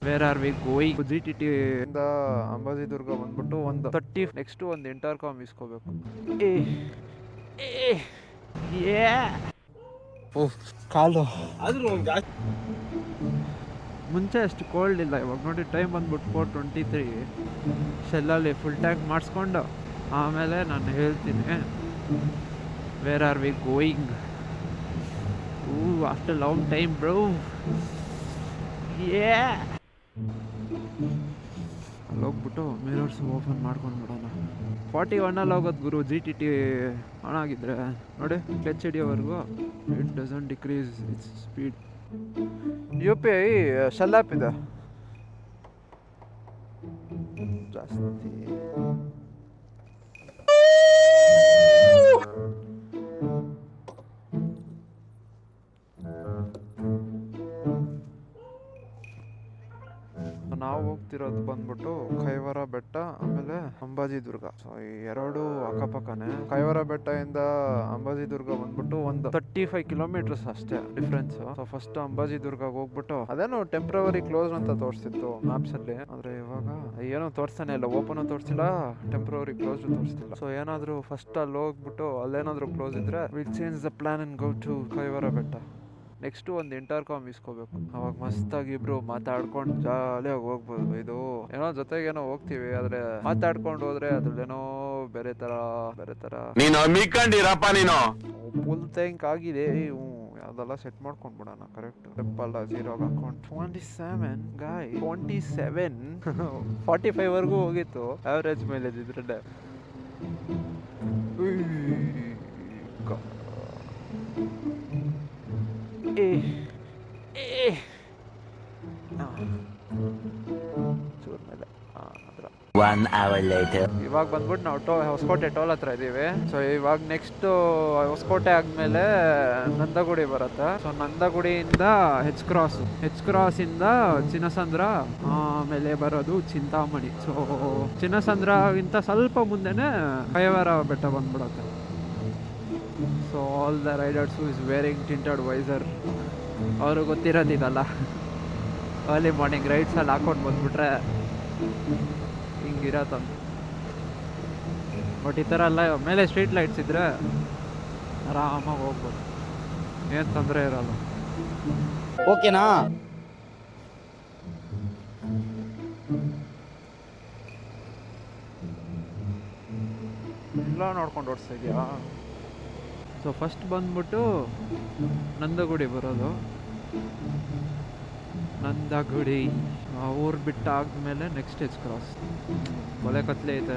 Wear are we going? G T T ಇಂದ ಅಂಬಾಜಿದುರ್ಗ ಬಂದ್ಬಿಟ್ಟು ಒಂದು 30 ನೆಕ್ಸ್ಟ್ ಒಂದು ಇಂಟರ್ಕಾಮ್ ಇಸ್ಕೋಬೇಕು. ಏ ಏ ಏ ಕಾಲು ಮುಂಚೆ ಅಷ್ಟು ಕೋಲ್ಡ್ ಇಲ್ಲ, ಇವಾಗ ನೋಡಿ ಟೈಮ್ ಬಂದ್ಬಿಟ್ಟು 4:23. ಶೆಲ್ಲಲ್ಲಿ ಫುಲ್ ಟ್ಯಾಂಕ್ ಮಾಡಿಸ್ಕೊಂಡು ಆಮೇಲೆ ನಾನು ಹೇಳ್ತೀನಿ where are we going. After long time bro. ಏ ಅಲ್ಲಿ ಹೋಗ್ಬಿಟ್ಟು ಮಿರರ್ಸ್ ಓಪನ್ ಮಾಡ್ಕೊಂಡ್ಬಿಡೋಣ. 41 ಹೋಗೋದು ಗುರು. ಜಿ ಟಿ ಟಿ ಆನ್ ಆಗಿದ್ರೆ ನೋಡಿ, ಕ್ಲಚ್ ಹಿಡಿಯೋವರೆಗೂ it doesn't decrease its speed. U P I shell app ಇದೆ ಜಾಸ್ತಿ. ನಾವು ಹೋಗ್ತಿರೋದು ಬಂದ್ಬಿಟ್ಟು ಕೈವಾರ ಬೆಟ್ಟ ಆಮೇಲೆ ಅಂಬಾಜಿದುರ್ಗ. ಸೊ ಈ ಎರಡು ಅಕ್ಕಪಕ್ಕನೆ. ಕೈವಾರ ಬೆಟ್ಟ ಇಂದ ಅಂಬಾಜಿದುರ್ಗ ಬಂದ್ಬಿಟ್ಟು ಒಂದು 35 ಕಿಲೋಮೀಟರ್ಸ್ ಅಷ್ಟೇ ಡಿಫ್ರೆನ್ಸ್. ಸೊ ಫಸ್ಟ್ ಅಂಬಾಜಿದುರ್ಗ ಹೋಗ್ಬಿಟ್ಟು ಅದೇನೋ ಟೆಂಪ್ರವರಿ ಕ್ಲೋಸ್ ಅಂತ ತೋರಿಸ್ತಿತ್ತು ಮ್ಯಾಪ್ಸ್ ಅಲ್ಲಿ, ಆದ್ರೆ ಇವಾಗ ಏನೋ ತೋರಿಸ್ತಾನೆ ಇಲ್ಲ. ಓಪನ್ ತೋರಿಸಿಲ್ಲ, ಟೆಂಪ್ರವರಿ ಕ್ಲೋಸ್ ತೋರಿಸ್ತಿಲ್ಲ. ಸೊ ಏನಾದ್ರು ಫಸ್ಟ್ ಅಲ್ಲಿ ಹೋಗ್ಬಿಟ್ಟು ಅಲ್ಲೇನಾದ್ರು ಕ್ಲೋಸ್ ಇದ್ರೆ will change the plan and go to Kaiwara ಬೆಟ್ಟ. ನೆಕ್ಸ್ಟು ಒಂದು ಇಂಟರ್ಕಾಮ್ ಇಸ್ಕೋಬೇಕು. ಅವಾಗ ಮಸ್ತಾಗಿ ಇಬ್ರು ಮಾತಾಡ್ಕೊಂಡು ಜಾಲಿಯಾಗಿ ಹೋಗ್ಬೋದು. ಇದು ಏನೋ ಜೊತೆಗೇನೋ ಹೋಗ್ತೀವಿ, ಆದ್ರೆ ಮಾತಾಡ್ಕೊಂಡು ಹೋದ್ರೆ ಅದ್ರಲ್ಲೇನೋ ಬೇರೆ ತರ ನೀನು ಫುಲ್ ಥ್ಯಾಂಕ್ ಆಗಿದೆ. ಅದೆಲ್ಲ ಸೆಟ್ ಮಾಡ್ಕೊಂಡ್ಬಿಡೋಣ ಕರೆಕ್ಟ್. ಟ್ರಿಪ್ಪಲ್ಲ ಜೀರೋಗೆ ಅಕೌಂಟ್ 27 ಗಾಯ್ 27 45 ವರೆಗೂ ಹೋಗಿತ್ತು ಆವ್ರೇಜ್ ಮೈಲೇಜ್ ಇದ್ರಲ್ಲೇ. ಇವಾಗ ಬಂದ್ಬಿಟ್ಟು ನಾವು ಹೊಸಕೋಟೆ ಟೋಲ್ ಹತ್ರ ಇದೀವಿ. ಸೊ ಇವಾಗ ನೆಕ್ಸ್ಟ್ ಹೊಸಕೋಟೆ ಆದ್ಮೇಲೆ ನಂದಗುಡಿ ಬರುತ್ತೆ. ಸೊ ನಂದಗುಡಿಯಿಂದ ಹೆಚ್ ಕ್ರಾಸ್ ಇಂದ ಚಿನ್ನಸಂದ್ರ, ಆಮೇಲೆ ಬರೋದು ಚಿಂತಾಮಣಿ. ಸೊ ಚಿನ್ನಸಂದ್ರಗಿಂತ ಸ್ವಲ್ಪ ಮುಂದೆನೆ ಕೈವಾರ ಬೆಟ್ಟ ಬಂದ್ಬಿಡುತ್ತೆ. So all the riders who is wearing tinted visor. ಅವರು ಗೊತ್ತಿರೋದಿದಲ್ಲ, ಅರ್ಲಿ ಮಾರ್ನಿಂಗ್ ರೈಡ್ಸಲ್ಲಿ ಹಾಕೊಂಡು ಬಂದ್ಬಿಟ್ರೆ ಹಿಂಗಿರತ್ತಂತ. ಬಟ್ ಈ ಥರ ಎಲ್ಲ ಮೇಲೆ ಸ್ಟ್ರೀಟ್ ಲೈಟ್ಸ್ ಇದ್ದರೆ ಆರಾಮಾಗಿ ಹೋಗ್ಬೋದು, ಏನು ತೊಂದರೆ ಇರಲ್ಲ. ಓಕೆನಾ? ಎಲ್ಲ ನೋಡ್ಕೊಂಡು ಓಡಿಸ್ತಾ ಇದೆಯಾ? ಸೊ ಫಸ್ಟ್ ಬಂದ್ಬಿಟ್ಟು ನಂದಗುಡಿ ಬರೋದು. ನಂದಗುಡಿ ಊರು ಬಿಟ್ಟಾದ್ಮೇಲೆ ನೆಕ್ಸ್ಟ್ ಹೆಚ್ ಕ್ರಾಸ್. ಒಳ್ಳೆ ಕತ್ಲೆ ಐತೆ.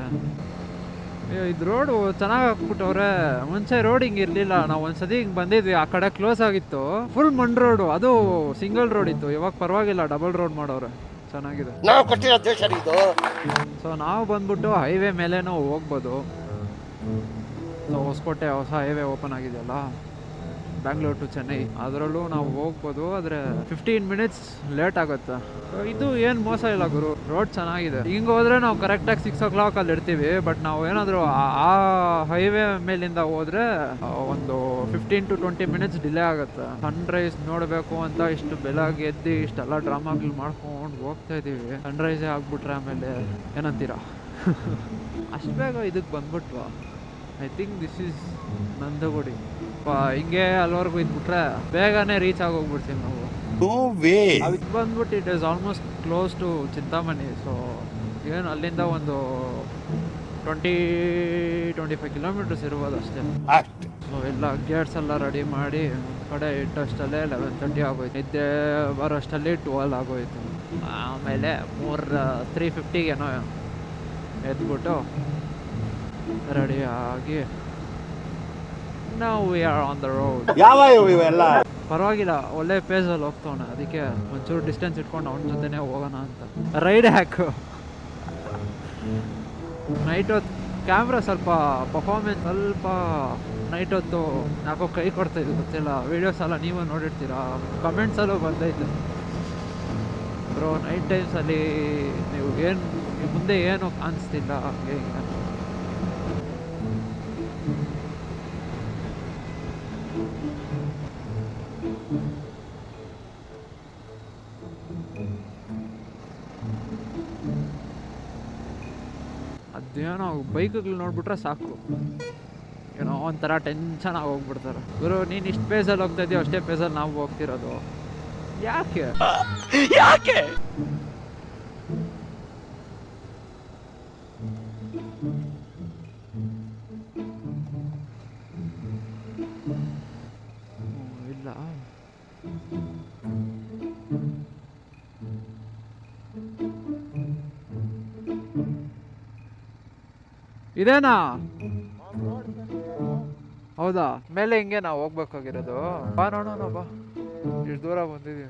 ಇದು ರೋಡು ಚೆನ್ನಾಗಿ ಹಾಕ್ಬಿಟ್ಟವ್ರೆ. ಮುಂಚೆ ರೋಡ್ ಹಿಂಗೆ ಇರಲಿಲ್ಲ. ನಾವು ಒಂದ್ಸತಿ ಹಿಂಗೆ ಬಂದಿದ್ವಿ, ಆ ಕಡೆ ಕ್ಲೋಸ್ ಆಗಿತ್ತು. ಫುಲ್ ಮಣ್ ರೋಡು, ಅದು ಸಿಂಗಲ್ ರೋಡ್ ಇತ್ತು. ಇವಾಗ ಪರವಾಗಿಲ್ಲ, ಡಬಲ್ ರೋಡ್ ಮಾಡೋರೆ, ಚೆನ್ನಾಗಿದೆ. ಸೊ ನಾವು ಬಂದ್ಬಿಟ್ಟು ಹೈವೇ ಮೇಲೇನೂ ಹೋಗ್ಬೋದು. ಸೊ ಹೊಸಕೋಟೆ ಹೊಸ ಹೈವೇ ಓಪನ್ ಆಗಿದೆಯಲ್ಲ, ಬ್ಯಾಂಗ್ಳೂರ್ ಟು ಚೆನ್ನೈ, ಅದರಲ್ಲೂ ನಾವು ಹೋಗ್ಬೋದು. ಆದರೆ 15 ಮಿನಿಟ್ಸ್ ಲೇಟ್ ಆಗುತ್ತೆ. ಇದು ಏನು ಮೋಸ ಇಲ್ಲ ಗುರು, ರೋಡ್ ಚೆನ್ನಾಗಿದೆ. ಹಿಂಗೆ ಹೋದರೆ ನಾವು ಕರೆಕ್ಟಾಗಿ 6 o'clock ಅಲ್ಲಿ ಇರ್ತೀವಿ. ಬಟ್ ನಾವು ಏನಾದರೂ ಆ ಹೈವೇ ಮೇಲಿಂದ ಹೋದರೆ ಒಂದು 15 to 20 ಮಿನಿಟ್ಸ್ ಡಿಲೇ ಆಗುತ್ತೆ. ಸನ್ರೈಸ್ ನೋಡಬೇಕು ಅಂತ ಇಷ್ಟು ಬೆಳಗ್ಗೆ ಎದ್ದು ಇಷ್ಟೆಲ್ಲ ಡ್ರಾಮಾಗಳು ಮಾಡ್ಕೊಂಡು ಹೋಗ್ತಾ ಇದ್ದೀವಿ. ಸನ್ರೈಸೇ ಆಗ್ಬಿಟ್ರೆ ಆಮೇಲೆ ಏನಂತೀರಾ? ಅಷ್ಟು ಬೇಗ ಇದಕ್ಕೆ ಬಂದ್ಬಿಟ್ವಾ? I think this is Nandagudi. ಹಿಂಗೆ ಅಲ್ಲಿವರೆಗೂ ಇದ್ಬಿಟ್ರೆ ಬೇಗನೆ ರೀಚ್ ಆಗೋಗ್ಬಿಡ್ತೀವಿ ನಾವು. ಇದು ಬಂದ್ಬಿಟ್ಟು it is almost close to Chintamani. So ಏನು ಅಲ್ಲಿಂದ ಒಂದು 20-25 ಕಿಲೋಮೀಟರ್ಸ್ ಇರ್ಬೋದು ಅಷ್ಟೇ. ಸೊ ಎಲ್ಲ ಗೇಟ್ಸ್ ಎಲ್ಲ ರೆಡಿ ಮಾಡಿ ಕಡೆ ಇಟ್ಟಷ್ಟಲ್ಲೇ 11:30 ಆಗೋಯ್ತು. ನಿದ್ದೆ ಬರೋಷ್ಟಲ್ಲಿ 12 ಆಗೋಯ್ತು. ಆಮೇಲೆ 3:50 ಎದ್ಬಿಟ್ಟು ರೆಡಿಯಾಗಿ ನಾವು we are on the road. ಇವೆಲ್ಲ ಪರವಾಗಿಲ್ಲ, ಒಳ್ಳೆ ಪೇಸಲ್ಲಿ ಹೋಗ್ತವಣ. ಅದಕ್ಕೆ ಒಂಚೂರು ಡಿಸ್ಟೆನ್ಸ್ ಇಟ್ಕೊಂಡು ಅವನ ಜೊತೆನೇ ಹೋಗೋಣ ಅಂತ. Ride hack. ನೈಟ್ ಹೊತ್ತು ಕ್ಯಾಮ್ರಾ ಸ್ವಲ್ಪ ಪರ್ಫಾರ್ಮೆನ್ಸ್ ಸ್ವಲ್ಪ ನೈಟ್ ಹೊತ್ತು ಯಾಕೋ ಕೈ ಕೊಡ್ತಾಯಿದ್ದು ಗೊತ್ತಿಲ್ಲ. ವೀಡಿಯೋಸ್ ಎಲ್ಲ ನೀವು ನೋಡಿರ್ತೀರಾ, ಕಮೆಂಟ್ಸಲ್ಲೂ ಬಂದೈತೆ ಬ್ರೋ ನೈಟ್ ಟೈಮ್ಸಲ್ಲಿ ನೀವು ಏನು ಮುಂದೆ ಏನು ಕಾಣಿಸ್ತಿಲ್ಲ ಹಂಗೆ ಹಿಂಗೆ. ಅದೇನೋ ಬೈಕ್ಗಳು ನೋಡ್ಬಿಟ್ರೆ ಸಾಕು, ಏನೋ ಒಂಥರ ಟೆನ್ಷನ್ ಆಗಿ ಹೋಗ್ಬಿಡ್ತಾರೆ. ಗುರು ನೀನು ಇಷ್ಟು ಪೇಸಲ್ಲಿ ಹೋಗ್ತಾ ಇದೀಯೋ ಅಷ್ಟೇ ಪೇಸಲ್ಲಿ ನಾವು ಹೋಗ್ತಿರೋದು, ಯಾಕೆ ಯಾಕೆ? ಇಲ್ಲ ಇದೇನಾ? ಹೌದಾ, ಮೇಲೆ ಹಿಂಗೆ ನಾವು ಹೋಗ್ಬೇಕಾಗಿರೋದು. ಬಾ ನೋಡೋಣ, ಬಾ ಇಷ್ಟು ದೂರ ಬಂದಿದ್ದೀವಿ.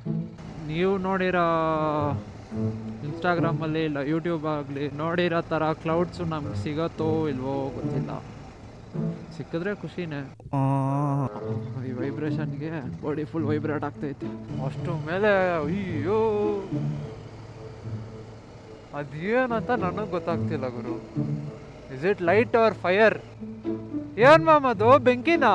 ನೀವು ನೋಡಿರೋ ಇನ್ಸ್ಟಾಗ್ರಾಮಲ್ಲಿ ಇಲ್ಲ ಯೂಟ್ಯೂಬ್ ಆಗಲಿ ನೋಡಿರೋ ಥರ ಕ್ಲೌಡ್ಸು ನಮ್ಗೆ ಸಿಗತ್ತೋ ಇಲ್ವೋ ಗೊತ್ತಿಲ್ಲ. ಸಿಕ್ಕಿದ್ರೆ ಖುಷಿನೇ. ಈ ವೈಬ್ರೇಷನ್ಗೆ ಬಾಡಿ ಫುಲ್ ವೈಬ್ರೇಟ್ ಆಗ್ತೈತಿ ಅಷ್ಟು ಮೇಲೆ. ಅಯ್ಯೋ ಅದೇನಂತ ನನಗೆ ಗೊತ್ತಾಗ್ತಿಲ್ಲ ಗುರು. Is it light or fire? ಏನ್ ಮ್ಯಾಮ್ ಅದು ಬೆಂಕಿನಾ?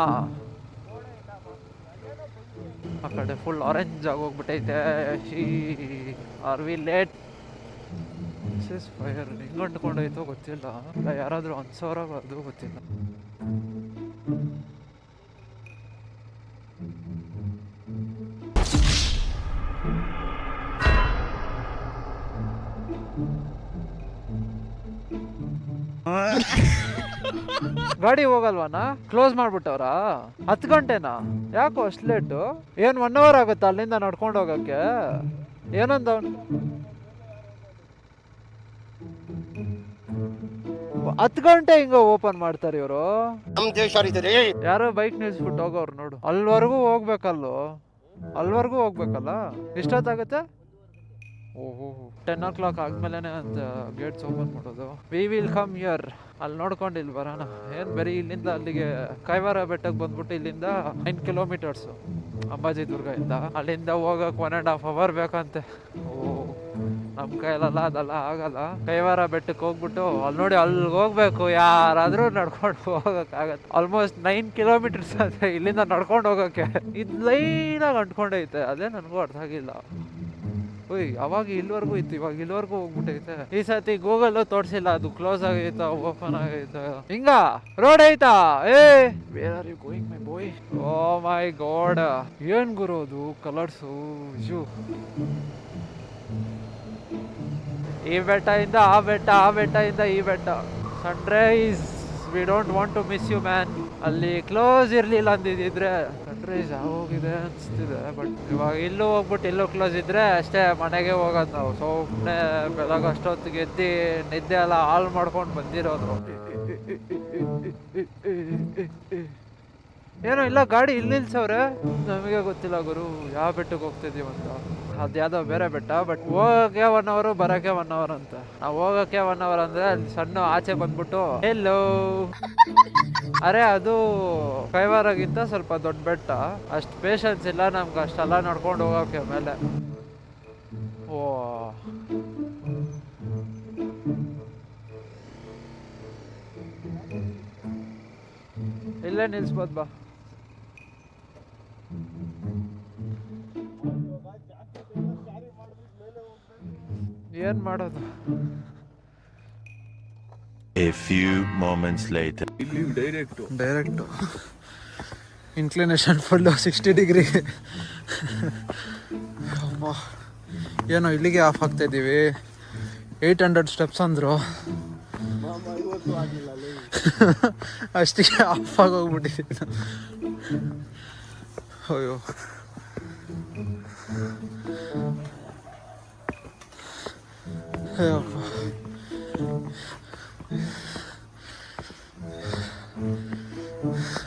ಆ ಕಡೆ ಫುಲ್ ಆರೆಂಜ್ ಆಗೋಗ್ಬಿಟ್ಟೈತೆ. Are we late? This is fire. ಹೆಂಗ್ ಅಂಟ್ಕೊಂಡೈತೋ ಗೊತ್ತಿಲ್ಲ. ಇಲ್ಲ ಯಾರಾದ್ರೂ ಅನ್ಸೋರ ಅದು ಗೊತ್ತಿಲ್ಲ. ಗಾಡಿ ಹೋಗಲ್ವಾನಾ? ಕ್ಲೋಸ್ ಮಾಡ್ಬಿಟ್ಟವ್ರಾ? 10 ಗಂಟೆನಾ? ಯಾಕೋ ಅಷ್ಟು ಲೇಟು? ಏನ್ 1 ಅವರ್ ಆಗುತ್ತಾ ಅಲ್ಲಿಂದ ನಡ್ಕೊಂಡು ಹೋಗಕ್ಕೆ? ಏನಂದ 10 ಗಂಟೆ ಹಿಂಗ ಓಪನ್ ಮಾಡ್ತಾರೆ ಇವರು. ಯಾರೋ ಬೈಕ್ ನಿಲ್ಸ್ಬಿಟ್ಟು ಹೋಗೋರು ನೋಡು. ಅಲ್ವರೆಗೂ ಹೋಗ್ಬೇಕಲ್ಲ. ಎಷ್ಟೊತ್ತಾಗುತ್ತೆ? ಓಹೋ 10 o'clock ಆದ್ಮೇಲೆ ಅಂತ ಗೇಟ್ಸ್ ಓಪನ್ ಮಾಡೋದು. We will come here. ಅಲ್ಲಿ ನೋಡ್ಕೊಂಡು ಇಲ್ಲಿ ಬರೋಣ. ಏನು ಬರೀ ಇಲ್ಲಿಂದ ಅಲ್ಲಿಗೆ ಕೈವಾರ ಬೆಟ್ಟಕ್ಕೆ ಬಂದ್ಬಿಟ್ಟು ಇಲ್ಲಿಂದ 9 kilometers ಅಂಬಾಜಿ ದುರ್ಗ ಇಂದ. ಅಲ್ಲಿಂದ ಹೋಗಕ್ಕೆ 1.5 hour ಬೇಕಂತೆ. ನಮ್ಮ ಕೈಯಲ್ಲ ಅದೆಲ್ಲ ಆಗಲ್ಲ. ಕೈವಾರ ಬೆಟ್ಟಕ್ಕೆ ಹೋಗ್ಬಿಟ್ಟು ಅಲ್ಲಿ ನೋಡಿ ಅಲ್ಲಿಗೆ ಹೋಗ್ಬೇಕು. ಯಾರಾದರೂ ನಡ್ಕೊಂಡು ಹೋಗಕ್ಕಾಗತ್ತೆ. ಆಲ್ಮೋಸ್ಟ್ 9 kilometers ಅದೇ ಇಲ್ಲಿಂದ ನಡ್ಕೊಂಡು ಹೋಗೋಕ್ಕೆ. ಇದು ಲೈನಾಗಿ ಅಂಟ್ಕೊಂಡೈತೆ. ಅದೇ ನನಗೂ ಅರ್ಥ ಆಗಿಲ್ಲ. ಅವಾಗ ಇಲ್ಲಿವರೆಗೂ ಇತ್ತು, ಇವಾಗ ಇಲ್ಲಿವರೆಗೂ ಹೋಗ್ಬಿಟ್ಟೈತೆ. ಈ ಸತಿ ಗೂಗಲ್ ತೋರಿಸಿಲ್ಲ ಅದು ಕ್ಲೋಸ್ ಆಗೈತ ಓಪನ್ ಆಗೈತ. ಹಿಂಗ ರೋಡ್ ಐತಾ? Where are you going my boy? Oh my god, ಏನ್ ಗುರು ಅದು ಕಲರ್ಸು. ಈ ಬೆಟ್ಟದಿಂದ ಆ ಬೆಟ್ಟ, ಆ ಬೆಟ್ಟದಿಂದ ಈ ಬೆಟ್ಟ. Sunrise, we don't want to miss you man. ಅಲ್ಲಿ ಕ್ಲೋಸ್ ಇರ್ಲಿಲ್ಲ ಅಂದಿದ್ರೆ ಸನ್ರೈಸ್ ಆಗೋಗಿದೆ ಅನಿಸ್ತಿದೆ. ಬಟ್ ಇವಾಗ ಇಲ್ಲೂ ಹೋಗ್ಬಿಟ್ಟು ಇಲ್ಲೂ ಕ್ಲೋಸ್ ಇದ್ರೆ ಅಷ್ಟೇ, ಮನೆಗೆ ಹೋಗೋದು ನಾವು. ಸುಮ್ಮನೆ ಬೆಳಗ್ಗೆ ಅಷ್ಟೊತ್ತಿಗೆ ಎದ್ದು ನಿದ್ದೆ ಎಲ್ಲ ಹಾಳು ಮಾಡ್ಕೊಂಡು ಬಂದಿರೋದು. ಏನೋ ಇಲ್ಲ ಗಾಡಿ ಇಲ್ಲಿ ನಿಲ್ಸವ್ರೆ. ನಮಗೆ ಗೊತ್ತಿಲ್ಲ ಗುರು ಯಾವ ಬೆಟ್ಟಕ್ಕೆ ಹೋಗ್ತಿದೀವಂತ. ಅದ್ಯಾವುದೋ ಬೇರೆ ಬೆಟ್ಟ. ಬಟ್ ಹೋಗಕ್ಕೆ 1 hour ಬರೋಕ್ಕೆ 1 hour ಅಂತ. ನಾವು ಹೋಗೋಕ್ಕೆ 1 hour ಅಂದ್ರೆ ಅಲ್ಲಿ ಸಣ್ಣ ಆಚೆ ಬಂದ್ಬಿಟ್ಟು ಎಲ್ಲೋ ಅರೆ ಅದು ಕೈವಾರಗಿಂತ ಸ್ವಲ್ಪ ದೊಡ್ಡ ಬೆಟ್ಟ. ಅಷ್ಟು ಪೇಷನ್ಸ್ ಇಲ್ಲ ನಮ್ಗೆ ಅಷ್ಟೆಲ್ಲ ನಡ್ಕೊಂಡು ಹೋಗೋಕ್ಕೆ ಮೇಲೆ. ಓ ಇಲ್ಲೇ ನಿಲ್ಸ್ಬೋದು ಬಾ. ಏನ್ ಮಾಡೋದು? A few moments later. Direct inclination full 60 degree. ಏನೋ ಇಲ್ಲಿಗೆ ಆಫ್ ಆಗ್ತಾ ಇದ್ದೀವಿ. 800 steps ಅಂದರು. ಅಷ್ಟಿಗೆ ಆಫ್ ಆಗೋಗ್ಬಿಟ್ಟಿದ್ದೀನಿ. ಅಯ್ಯೋ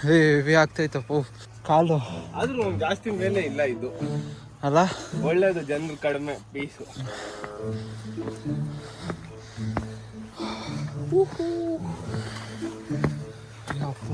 ಹೆವಿ ಆಗ್ತೈತಪ್ಪ ಕಾಲು. ಆದ್ರೂ ಜಾಸ್ತಿ ಮೇಲೆ ಇಲ್ಲ ಇದು ಅಲ್ಲ, ಒಳ್ಳೇದು. ಜನರು ಕಡಿಮೆ, ಪೀಸು. ಅಪ್ಪ